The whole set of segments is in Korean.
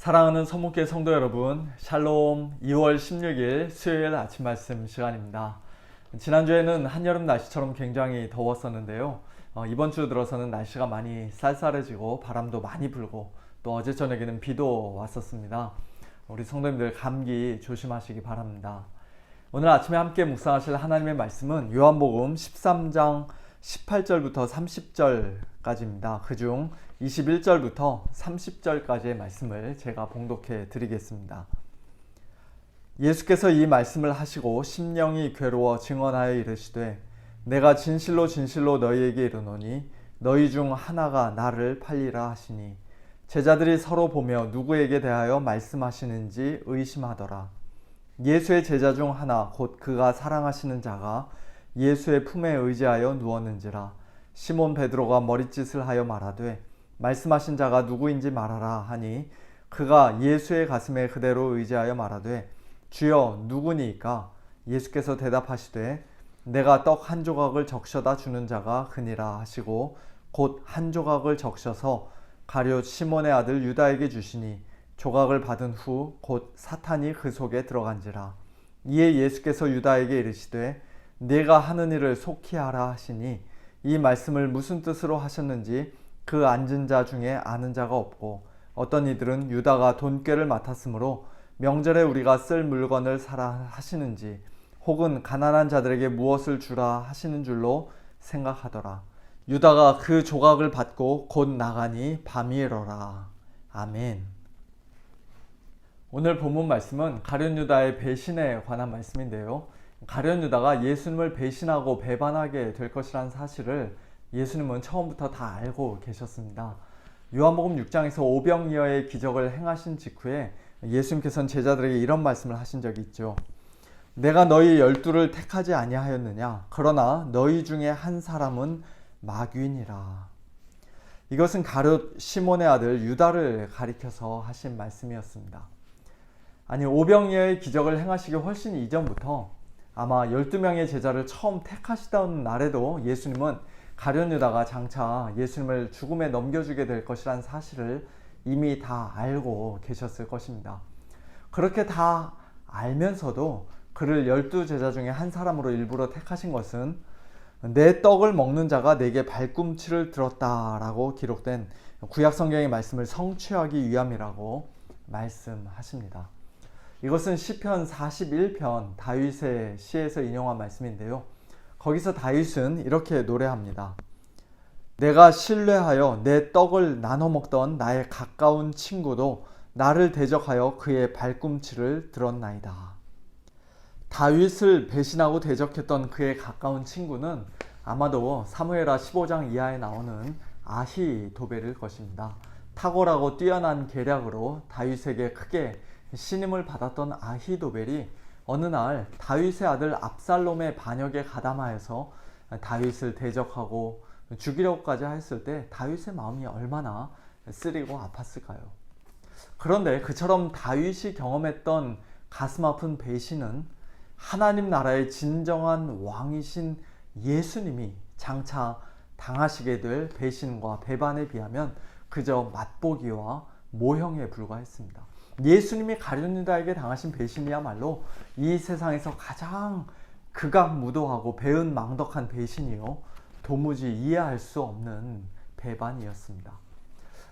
사랑하는 서문교회 성도 여러분, 샬롬. 2월 16일 수요일 아침 말씀 시간입니다. 지난주에는 한여름 날씨처럼 굉장히 더웠었는데요. 이번 주 들어서는 날씨가 많이 쌀쌀해지고 바람도 많이 불고 또 어제 저녁에는 비도 왔었습니다. 우리 성도님들 감기 조심하시기 바랍니다. 오늘 아침에 함께 묵상하실 하나님의 말씀은 요한복음 13장 18절부터 30절까지입니다. 그중 21절부터 30절까지의 말씀을 제가 봉독해 드리겠습니다. 예수께서 이 말씀을 하시고 심령이 괴로워 증언하여 이르시되 내가 진실로 진실로 너희에게 이르노니 너희 중 하나가 나를 팔리라 하시니 제자들이 서로 보며 누구에게 대하여 말씀하시는지 의심하더라. 예수의 제자 중 하나 곧 그가 사랑하시는 자가 예수의 품에 의지하여 누웠는지라. 시몬 베드로가 머릿짓을 하여 말하되 말씀하신 자가 누구인지 말하라 하니 그가 예수의 가슴에 그대로 의지하여 말하되 주여 누구니이까? 예수께서 대답하시되 내가 떡 한 조각을 적셔다 주는 자가 그니라 하시고 곧 한 조각을 적셔서 가룟 시몬의 아들 유다에게 주시니 조각을 받은 후 곧 사탄이 그 속에 들어간지라. 이에 예수께서 유다에게 이르시되 네가 하는 일을 속히 하라 하시니 이 말씀을 무슨 뜻으로 하셨는지 그 앉은 자 중에 아는 자가 없고 어떤 이들은 유다가 돈꾀를 맡았으므로 명절에 우리가 쓸 물건을 사라 하시는지 혹은 가난한 자들에게 무엇을 주라 하시는 줄로 생각하더라. 유다가 그 조각을 받고 곧 나가니 밤이 이러라. 아멘. 오늘 본문 말씀은 가룟 유다의 배신에 관한 말씀인데요. 가룟 유다가 예수님을 배신하고 배반하게 될 것이라는 사실을 예수님은 처음부터 다 알고 계셨습니다. 요한복음 6장에서 오병이어의 기적을 행하신 직후에 예수님께서는 제자들에게 이런 말씀을 하신 적이 있죠. 내가 너희 12를 택하지 아니하였느냐? 그러나 너희 중에 한 사람은 마귀니라. 이것은 가룟 시몬의 아들 유다를 가리켜서 하신 말씀이었습니다. 아니, 오병이어의 기적을 행하시기 훨씬 이전부터 아마 12명의 제자를 처음 택하시던 날에도 예수님은 가룟 유다가 장차 예수님을 죽음에 넘겨주게 될 것이라는 사실을 이미 다 알고 계셨을 것입니다. 그렇게 다 알면서도 그를 12제자 중에 한 사람으로 일부러 택하신 것은 내 떡을 먹는 자가 내게 발꿈치를 들었다라고 기록된 구약 성경의 말씀을 성취하기 위함이라고 말씀하십니다. 이것은 시편 41편 다윗의 시에서 인용한 말씀인데요. 거기서 다윗은 이렇게 노래합니다. 내가 신뢰하여 내 떡을 나눠 먹던 나의 가까운 친구도 나를 대적하여 그의 발꿈치를 들었나이다. 다윗을 배신하고 대적했던 그의 가까운 친구는 아마도 사무엘하 15장 이하에 나오는 아히도벨일 것입니다. 탁월하고 뛰어난 계략으로 다윗에게 크게 신임을 받았던 아히도벨이 어느 날 다윗의 아들 압살롬의 반역에 가담하여서 다윗을 대적하고 죽이려고까지 했을 때 다윗의 마음이 얼마나 쓰리고 아팠을까요? 그런데 그처럼 다윗이 경험했던 가슴 아픈 배신은 하나님 나라의 진정한 왕이신 예수님이 장차 당하시게 될 배신과 배반에 비하면 그저 맛보기와 모형에 불과했습니다. 예수님이 가룟 유다에게 당하신 배신이야말로 이 세상에서 가장 극악무도하고 배은망덕한 배신이요 도무지 이해할 수 없는 배반이었습니다.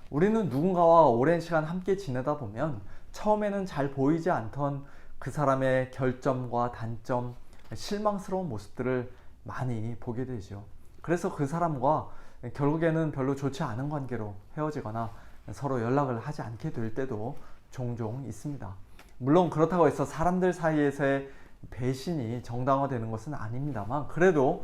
우리는 누군가와 오랜 시간 함께 지내다 보면 처음에는 잘 보이지 않던 그 사람의 결점과 단점, 실망스러운 모습들을 많이 보게 되죠. 그래서 그 사람과 결국에는 별로 좋지 않은 관계로 헤어지거나 서로 연락을 하지 않게 될 때도 종종 있습니다. 물론 그렇다고 해서 사람들 사이에서의 배신이 정당화되는 것은 아닙니다만 그래도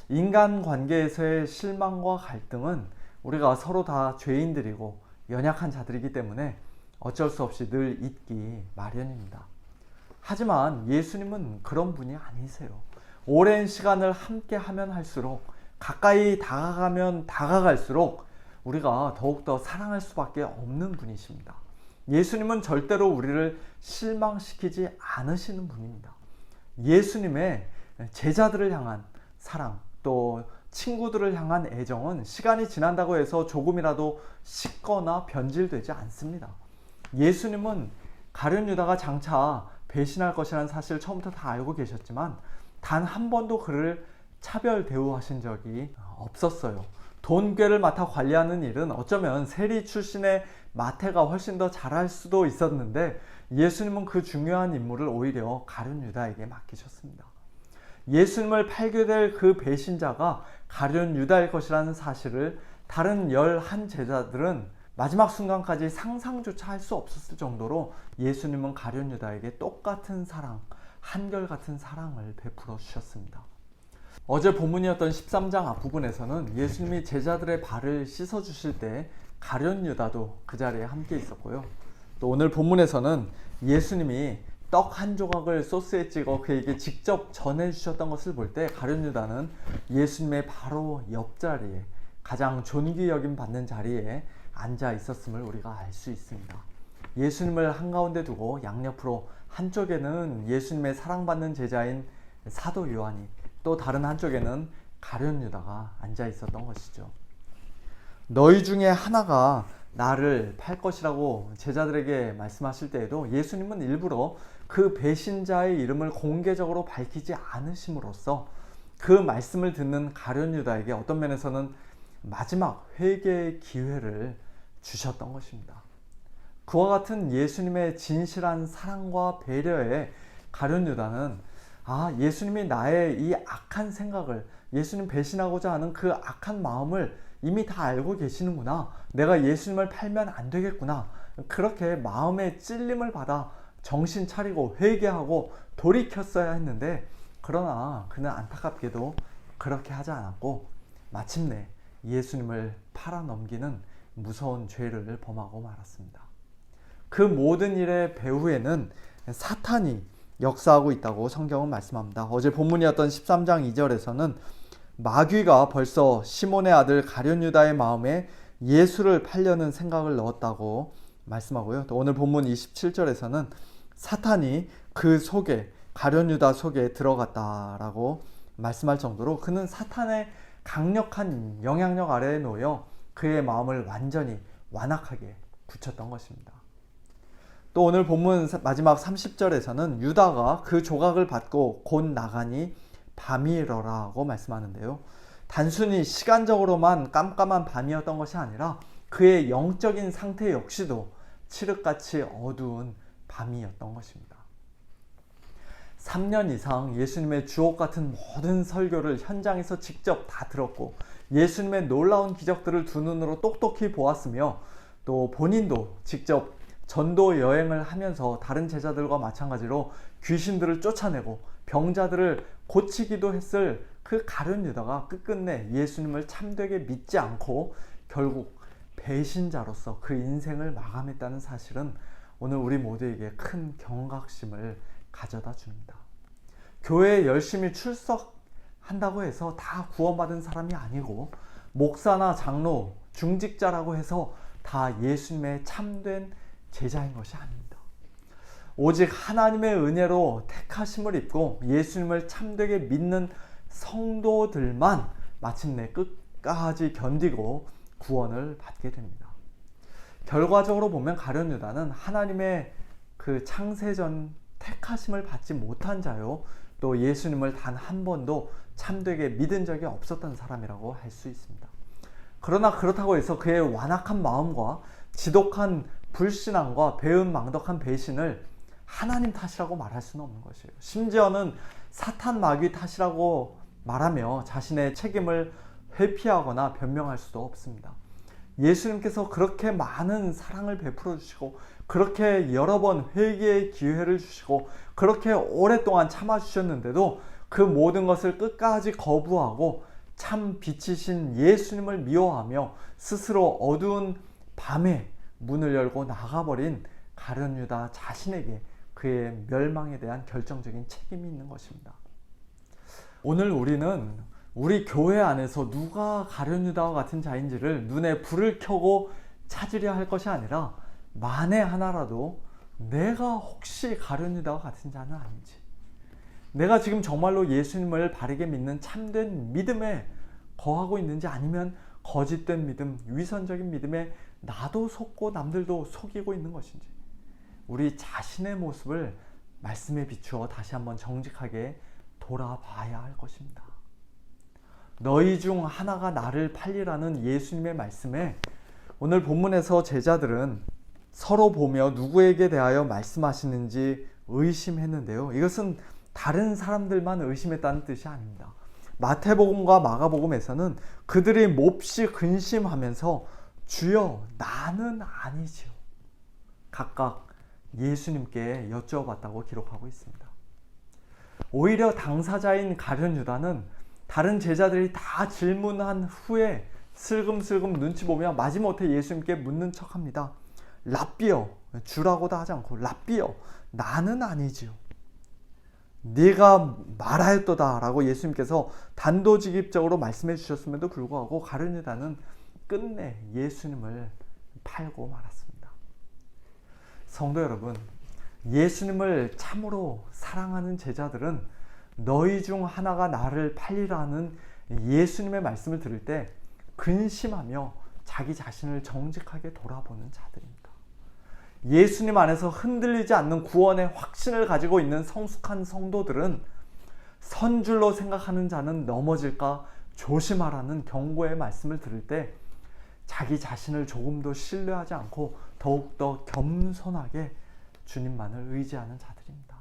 인간관계에서의 실망과 갈등은 우리가 서로 다 죄인들이고 연약한 자들이기 때문에 어쩔 수 없이 늘 있기 마련입니다. 하지만 예수님은 그런 분이 아니세요. 오랜 시간을 함께 하면 할수록 가까이 다가가면 다가갈수록 우리가 더욱더 사랑할 수밖에 없는 분이십니다. 예수님은 절대로 우리를 실망시키지 않으시는 분입니다. 예수님의 제자들을 향한 사랑, 또 친구들을 향한 애정은 시간이 지난다고 해서 조금이라도 식거나 변질되지 않습니다. 예수님은 가룟 유다가 장차 배신할 것이라는 사실을 처음부터 다 알고 계셨지만 단 한 번도 그를 차별 대우하신 적이 없었어요. 돈궤를 맡아 관리하는 일은 어쩌면 세리 출신의 마태가 훨씬 더 잘할 수도 있었는데 예수님은 그 중요한 임무를 오히려 가룟 유다에게 맡기셨습니다. 예수님을 팔게 될 그 배신자가 가룟 유다일 것이라는 사실을 다른 11 제자들은 마지막 순간까지 상상조차 할 수 없었을 정도로 예수님은 가룟 유다에게 똑같은 사랑, 한결같은 사랑을 베풀어 주셨습니다. 어제 본문이었던 13장 앞부분에서는 예수님이 제자들의 발을 씻어 주실 때 가룟 유다도 그 자리에 함께 있었고요. 또 오늘 본문에서는 예수님이 떡 한 조각을 소스에 찍어 그에게 직접 전해주셨던 것을 볼 때 가룟 유다는 예수님의 바로 옆자리에, 가장 존귀 여김 받는 자리에 앉아 있었음을 우리가 알 수 있습니다. 예수님을 한가운데 두고 양옆으로 한쪽에는 예수님의 사랑받는 제자인 사도 요한이, 또 다른 한쪽에는 가룟 유다가 앉아 있었던 것이죠. 너희 중에 하나가 나를 팔 것이라고 제자들에게 말씀하실 때에도 예수님은 일부러 그 배신자의 이름을 공개적으로 밝히지 않으심으로써 그 말씀을 듣는 가룟 유다에게 어떤 면에서는 마지막 회개의 기회를 주셨던 것입니다. 그와 같은 예수님의 진실한 사랑과 배려에 가룟 유다는 예수님이 나의 이 악한 생각을, 예수님 배신하고자 하는 그 악한 마음을 이미 다 알고 계시는구나. 내가 예수님을 팔면 안 되겠구나. 그렇게 마음의 찔림을 받아 정신 차리고 회개하고 돌이켰어야 했는데, 그러나 그는 안타깝게도 그렇게 하지 않았고 마침내 예수님을 팔아넘기는 무서운 죄를 범하고 말았습니다. 그 모든 일의 배후에는 사탄이 역사하고 있다고 성경은 말씀합니다. 어제 본문이었던 13장 2절에서는 마귀가 벌써 시몬의 아들 가룟 유다의 마음에 예수를 팔려는 생각을 넣었다고 말씀하고요. 또 오늘 본문 27절에서는 사탄이 그 속에, 가룟 유다 속에 들어갔다라고 말씀할 정도로 그는 사탄의 강력한 영향력 아래에 놓여 그의 마음을 완전히 완악하게 굳혔던 것입니다. 또 오늘 본문 마지막 30절에서는 유다가 그 조각을 받고 곧 나가니 밤이 이러라고 말씀하는데요. 단순히 시간적으로만 깜깜한 밤이었던 것이 아니라 그의 영적인 상태 역시도 칠흑같이 어두운 밤이었던 것입니다. 3년 이상 예수님의 주옥 같은 모든 설교를 현장에서 직접 다 들었고 예수님의 놀라운 기적들을 두 눈으로 똑똑히 보았으며 또 본인도 직접 전도 여행을 하면서 다른 제자들과 마찬가지로 귀신들을 쫓아내고 병자들을 고치기도 했을 그 가룟 유다가 끝끝내 예수님을 참되게 믿지 않고 결국 배신자로서 그 인생을 마감했다는 사실은 오늘 우리 모두에게 큰 경각심을 가져다 줍니다. 교회에 열심히 출석한다고 해서 다 구원받은 사람이 아니고 목사나 장로, 중직자라고 해서 다 예수님의 참된 제자인 것이 아닙니다. 오직 하나님의 은혜로 택하심을 입고 예수님을 참되게 믿는 성도들만 마침내 끝까지 견디고 구원을 받게 됩니다. 결과적으로 보면 가룟 유다는 하나님의 그 창세전 택하심을 받지 못한 자요, 또 예수님을 단 한 번도 참되게 믿은 적이 없었던 사람이라고 할 수 있습니다. 그러나 그렇다고 해서 그의 완악한 마음과 지독한 불신앙과 배은망덕한 배신을 하나님 탓이라고 말할 수는 없는 것이에요. 심지어는 사탄 마귀 탓이라고 말하며 자신의 책임을 회피하거나 변명할 수도 없습니다. 예수님께서 그렇게 많은 사랑을 베풀어 주시고 그렇게 여러 번 회개의 기회를 주시고 그렇게 오랫동안 참아 주셨는데도 그 모든 것을 끝까지 거부하고 참 빛이신 예수님을 미워하며 스스로 어두운 밤에 문을 열고 나가버린 가룟 유다 자신에게 그의 멸망에 대한 결정적인 책임이 있는 것입니다. 오늘 우리는 우리 교회 안에서 누가 가룟 유다와 같은 자인지를 눈에 불을 켜고 찾으려 할 것이 아니라 만에 하나라도 내가 혹시 가룟 유다와 같은 자는 아닌지, 내가 지금 정말로 예수님을 바르게 믿는 참된 믿음에 거하고 있는지 아니면 거짓된 믿음, 위선적인 믿음에 나도 속고 남들도 속이고 있는 것인지, 우리 자신의 모습을 말씀에 비추어 다시 한번 정직하게 돌아봐야 할 것입니다. 너희 중 하나가 나를 팔리라는 예수님의 말씀에 오늘 본문에서 제자들은 서로 보며 누구에게 대하여 말씀하시는지 의심했는데요. 이것은 다른 사람들만 의심했다는 뜻이 아닙니다. 마태복음과 마가복음에서는 그들이 몹시 근심하면서 주여 나는 아니지요. 각각 예수님께 여쭈어봤다고 기록하고 있습니다. 오히려 당사자인 가룟 유다는 다른 제자들이 다 질문한 후에 슬금슬금 눈치 보며 마지못해 예수님께 묻는 척합니다. 랍비여, 주라고도 하지 않고 랍비여, 나는 아니지요. 네가 말하였도다 라고 예수님께서 단도직입적으로 말씀해 주셨음에도 불구하고 가룟 유다는 끝내 예수님을 팔고 말았습니다. 성도 여러분, 예수님을 참으로 사랑하는 제자들은 너희 중 하나가 나를 팔리라는 예수님의 말씀을 들을 때 근심하며 자기 자신을 정직하게 돌아보는 자들입니다. 예수님 안에서 흔들리지 않는 구원의 확신을 가지고 있는 성숙한 성도들은 선줄로 생각하는 자는 넘어질까 조심하라는 경고의 말씀을 들을 때 자기 자신을 조금도 신뢰하지 않고 더욱더 겸손하게 주님만을 의지하는 자들입니다.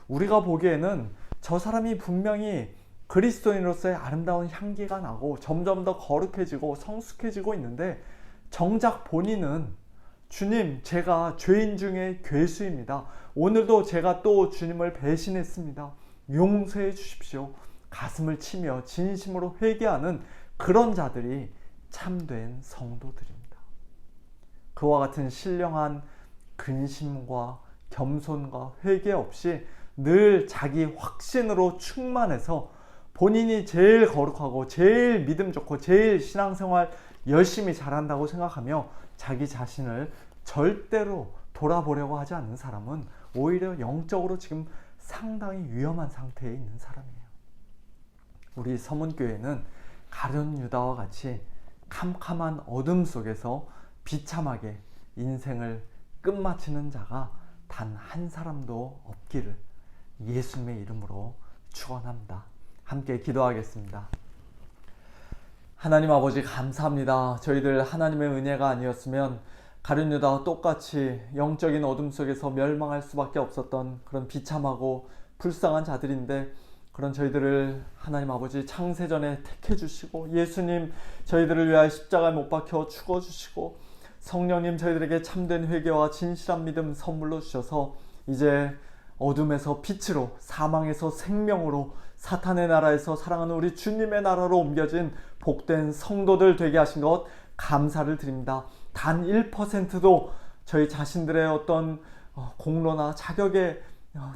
우리가 보기에는 저 사람이 분명히 그리스도인으로서의 아름다운 향기가 나고 점점 더 거룩해지고 성숙해지고 있는데 정작 본인은 주님, 제가 죄인 중에 괴수입니다. 오늘도 제가 또 주님을 배신했습니다. 용서해 주십시오. 가슴을 치며 진심으로 회개하는 그런 자들이 참된 성도들입니다. 그와 같은 신령한 근심과 겸손과 회개 없이 늘 자기 확신으로 충만해서 본인이 제일 거룩하고 제일 믿음 좋고 제일 신앙생활 열심히 잘한다고 생각하며 자기 자신을 절대로 돌아보려고 하지 않는 사람은 오히려 영적으로 지금 상당히 위험한 상태에 있는 사람이에요. 우리 서문교회는 가룟 유다와 같이 캄캄한 어둠 속에서 비참하게 인생을 끝마치는 자가 단 한 사람도 없기를 예수님의 이름으로 축원합니다. 함께 기도하겠습니다. 하나님 아버지 감사합니다. 저희들 하나님의 은혜가 아니었으면 가룟 유다와 똑같이 영적인 어둠 속에서 멸망할 수밖에 없었던 그런 비참하고 불쌍한 자들인데 그런 저희들을 하나님 아버지 창세전에 택해 주시고 예수님 저희들을 위하여 십자가에 못 박혀 죽어 주시고 성령님 저희들에게 참된 회개와 진실한 믿음 선물로 주셔서 이제 어둠에서 빛으로 사망에서 생명으로 사탄의 나라에서 사랑하는 우리 주님의 나라로 옮겨진 복된 성도들 되게 하신 것 감사를 드립니다. 단 1%도 저희 자신들의 어떤 공로나 자격에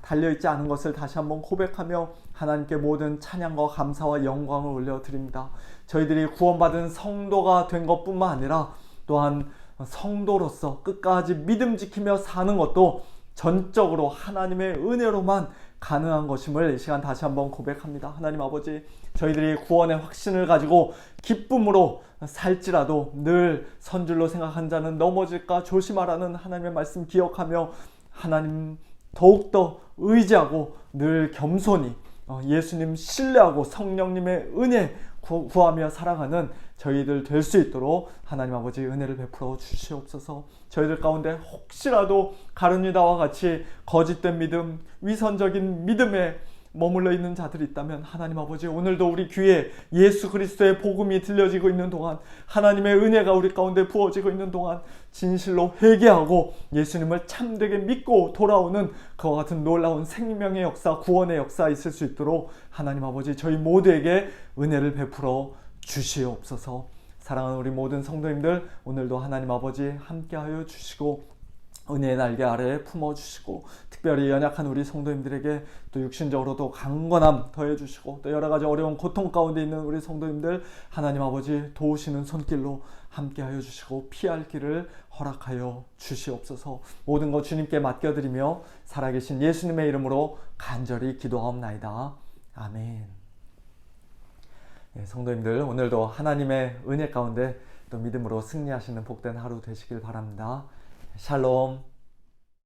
달려있지 않은 것을 다시 한번 고백하며 하나님께 모든 찬양과 감사와 영광을 올려드립니다. 저희들이 구원받은 성도가 된 것뿐만 아니라 또한 성도로서 끝까지 믿음 지키며 사는 것도 전적으로 하나님의 은혜로만 가능한 것임을 이 시간 다시 한번 고백합니다. 하나님 아버지 저희들이 구원의 확신을 가지고 기쁨으로 살지라도 늘 선줄로 생각한 자는 넘어질까 조심하라는 하나님의 말씀 기억하며 하나님 더욱더 의지하고 늘 겸손히 예수님 신뢰하고 성령님의 은혜 구하며 살아가는 저희들 될 수 있도록 하나님 아버지 은혜를 베풀어 주시옵소서. 저희들 가운데 혹시라도 가룟 유다와 같이 거짓된 믿음, 위선적인 믿음에 머물러 있는 자들이 있다면 하나님 아버지 오늘도 우리 귀에 예수 그리스도의 복음이 들려지고 있는 동안 하나님의 은혜가 우리 가운데 부어지고 있는 동안 진실로 회개하고 예수님을 참되게 믿고 돌아오는 그와 같은 놀라운 생명의 역사, 구원의 역사 있을 수 있도록 하나님 아버지 저희 모두에게 은혜를 베풀어 주시옵소서. 사랑하는 우리 모든 성도님들 오늘도 하나님 아버지 함께하여 주시고 은혜의 날개 아래에 품어주시고 특별히 연약한 우리 성도님들에게 또 육신적으로도 강건함 더해주시고 또 여러가지 어려운 고통 가운데 있는 우리 성도님들 하나님 아버지 도우시는 손길로 함께하여 주시고 피할 길을 허락하여 주시옵소서. 모든 것 주님께 맡겨드리며 살아계신 예수님의 이름으로 간절히 기도하옵나이다. 아멘. 네, 성도님들 오늘도 하나님의 은혜 가운데 또 믿음으로 승리하시는 복된 하루 되시길 바랍니다. 샬롬.